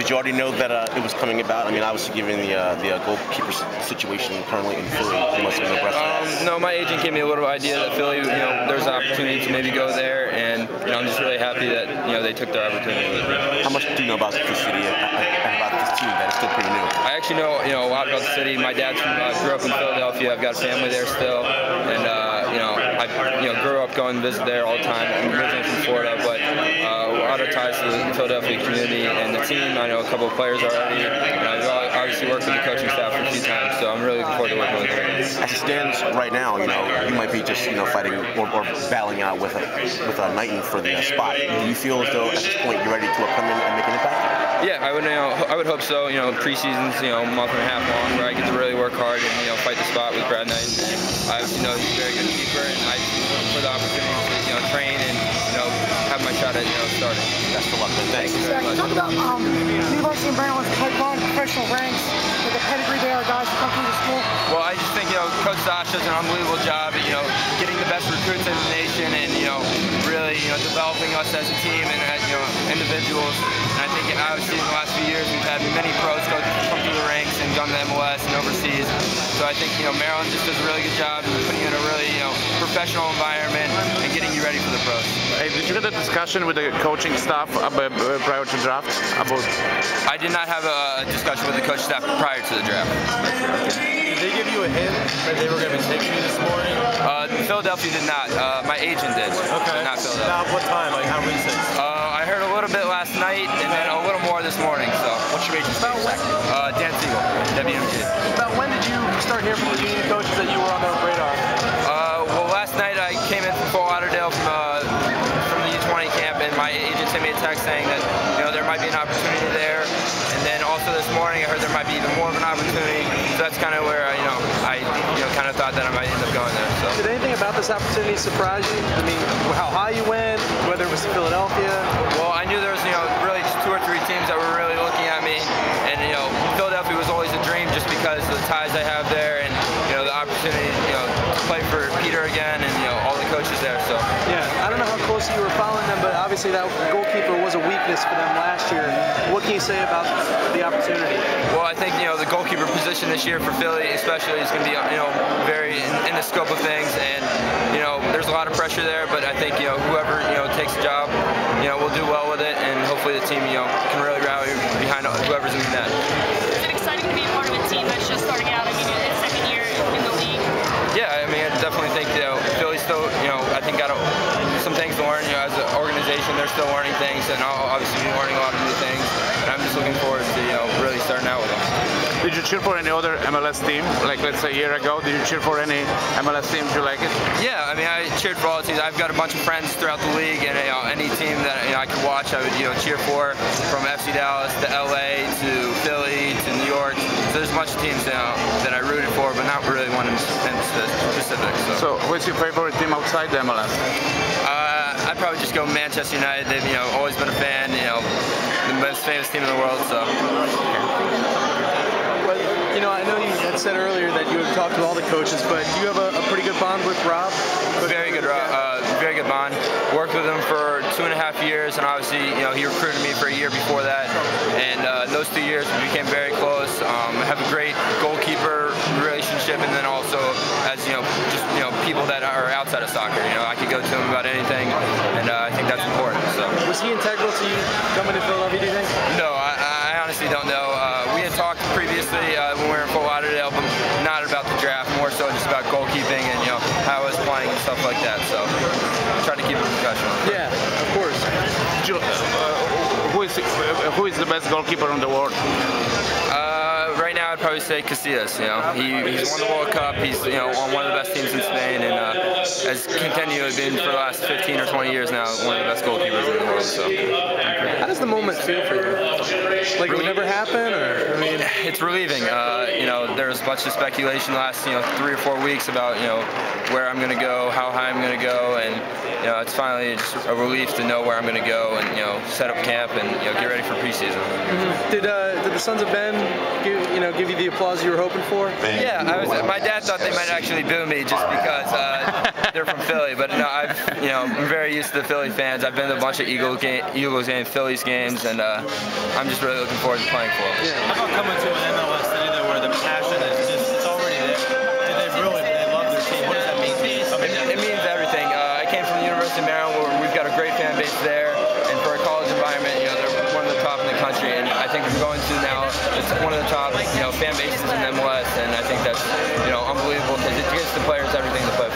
Did you already know that it was coming about? I mean, obviously, given the goalkeeper situation currently in Philly, you must have been abreast of that. No, my agent gave me a little idea that Philly, there's an opportunity to maybe go there, and I'm just really happy that they took their opportunity. How much do you know about the city and about this team that is still pretty new? I actually know a lot about the city. My dad grew up in Philadelphia. I've got a family there still, and I grew up going to visit there all the time. I'm originally from Florida, but a lot of ties to the Philadelphia community and the team. I know a couple of players already, and I've obviously worked with the coaching staff a few times, so I'm really looking forward to working with them. As it stands right now, you might be just fighting or battling out with a Knighton for the spot. Do you feel as though at this point you're ready to come in and make an impact? Yeah, I would hope so. Preseason's a month and a half long, where I get to really work hard and fight the spot with Brad Knight. I he's a very good keeper, and I look for the opportunity to train and have my shot at starting. Best of luck, man. Thanks. Zac, talk about University of Maryland's pipeline professional ranks with the pedigree there, guys who come through the school. Well, I just think Coach Sash does an unbelievable job at getting the best recruits in the nation and really developing us as a team and as individuals. And I think obviously in the last few years we've had many pros come through the ranks and gone to the MLS and overseas. So I think Maryland just does a really good job of putting you in a really professional environment and getting you ready for the pros. Hey, did you get a discussion with the coaching staff prior to draft about? I did not have a discussion with the coaching staff prior to the draft. Did they give you a hint that they were going to be taking you this morning? Philadelphia did not. My agent did. Okay. Not Philadelphia. About what time? Like how recent? I heard a little bit last night and then a little more this morning. So, what's your agent's name? Dan Siegel, WMG. About when did you start hearing from the union coaches that you were on their radar? Well, last night I came in from Fort Lauderdale from the U20 camp, and my agent sent me a text saying that there might be an opportunity there. And then also this morning I heard there might be even more of an opportunity. So that's kind of where I kind of thought that I might end up going there. So. Did anything about this opportunity surprise you? I mean, how high you went, whether it was Philadelphia? Well, I knew there was really just 2 or 3 teams that were really looking at me, and Philadelphia was always a dream just because of the ties I have there and the opportunity to play for Peter again and all the coaches there. So yeah, I don't know how closely you were following them, but obviously that goalkeeper was a weakness for them last year. What can you say about the opportunity? Well, I think the goalkeeper position this year for Philly especially is going to be very in the scope of things, and there's a lot of pressure there, but I think whoever takes the job will do well with it, and hopefully the team can really rally behind whoever's in the net. Is it exciting to be a part of a team that's just starting out? I mean, it's second year in the league. Yeah, I mean, I definitely think Philly's still I think got some things to learn. As an organization, they're still learning things, and I'll obviously be learning a lot of new things. And I'm just looking forward to really starting out with them. Did you cheer for any other MLS team? Like let's say a year ago, did you cheer for any MLS team? Did you like it? Yeah, I mean, I cheered for all the teams. I've got a bunch of friends throughout the league, and any team that I could watch, I would cheer for. From FC Dallas to LA to Philly to New York. So there's a bunch of teams that I rooted for, but not really one in specific. So what's your favorite team outside the MLS? I'd probably just go Manchester United. They've always been a fan. The most famous team in the world. So. Well, I know you had said earlier that you had talked to all the coaches, but do you have a pretty good bond with Rob? Very good bond. Worked with him for 2.5 years, and obviously, he recruited me for a year before that. And those 2 years, we became very close. Have a great goalkeeper relationship, and then also as just people that are outside of soccer. I could go to him about anything, and I think that's important. So. Was he integral to you coming to Philadelphia? Do you think? No, I honestly don't know. We had talked previously when we were in Fort Lauderdale, but not about the draft, more so just about goalkeeping and how I was playing and stuff like that. So try to keep it professional. Yeah, of course. Who is the best goalkeeper in the world? Right now, I'd probably say Casillas. He's won the World Cup. He's on one of the best teams in Spain, and has continually been for the last 15 or 20 years now one of the best goalkeepers in the world. So, how does the moment feel for you? Like it would never happen, or I mean, it's relieving. There was a bunch of speculation the last 3 or 4 weeks about where I'm going to go, how high I'm going to go, and it's finally just a relief to know where I'm going to go and set up camp and get ready for preseason. Did the Sons of Ben give you the applause you were hoping for? Yeah, my dad thought they might actually boo me just because they're from Philly, but no, I'm very used to the Philly fans. I've been to a bunch of Eagles games, Phillies games, and I'm just really looking forward to playing for them. Yeah. How about coming to an MLS city though, where the passion is it's already there? They love their team. What does that mean to you? It means everything. I came from the University of Maryland, where we've got a great fan base there, and for a college environment, they're one of the top in the country, and I think we're going to now. It's one of the top, fan bases in MLS, and I think that's, unbelievable because it gives the players everything the players